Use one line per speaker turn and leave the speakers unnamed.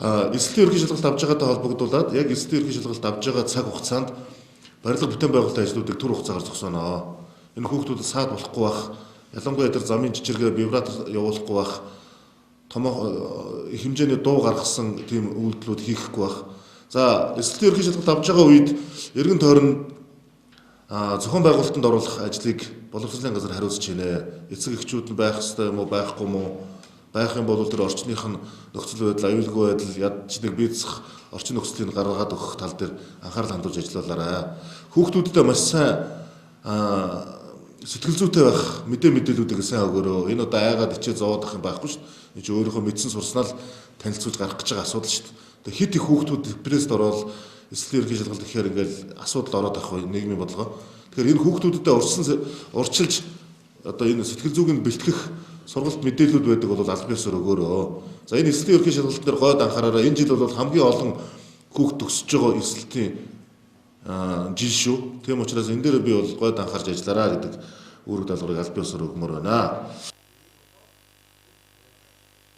Эсэлтийн ерөнхий шалгалт авч байгаатай холбогдуулаад яг эсэлтийн ерөнхий шалгалт авж байгаа цаг хугацаанд барилга бүтээн байгуулалтын ажлуудыг түр хугацаагаар зогсооно. Энэ хүүхдүүдэд саад болохгүй бах, ялангуяа тэр замын жижигэр вибратор явуулахгүй бах, их хэмжээний дуу гаргасан тийм үйлдэлүүд хийхгүй бах. За эсэлтийн ерөнхий шалгалт авж байгаа үед эргэн тойрон зохион байгуулалтанд оруулах ажлыг боловсролын газар хариуцж байна. Эцэг эхчүүд нь байх ёстой юм уу, байхгүй юм уу? Байх юм бол тэр орчных нь нөхцөл байдал, аюулгүй байдал, ядчныг бийцэх орчин нөхцөлийг гаргаад өгөх тал дээр анхаарал хандуулж ажиллаулаарай. Хүүхдүүдтэй маш сайн сэтгэл зүйтэй байх мэдээллүүдийг сайн өгөөрэй. Энэ одоо айгаад ичээ зовоод ах юм байхгүй шүү дээ. Энд өөрийнхөө мэдсэн сурснаа л танилцуулж гарах гэж байгаа асуудал шүү дээ. Тэгээ хит их хүүхдүүд депресд ороод эсэлтийн ерөнхий шалгалт ихээр ингээл асуудал ороод авах нийгмийн бодлого. Тэгэхээр энэ хүүхдүүдэд урьдчилж одоо энэ сэтгэл зүйг нь бэлтгэх сургалт мэдээллүүд байдаг бол аль биесээр өгөөрөө. За энэ эсэлтийн ерөнхий шалгалт дээр гойд анхаараарай. Энэ жил бол хамгийн олон хүүхд төгсөж байгаа эсэлтийн жил шүү. Тийм учраас энэ дээр би бол гойд анхаарч ажиллаарай гэдэг үүрэг даалгаврыг аль биесээр өгмөр байна.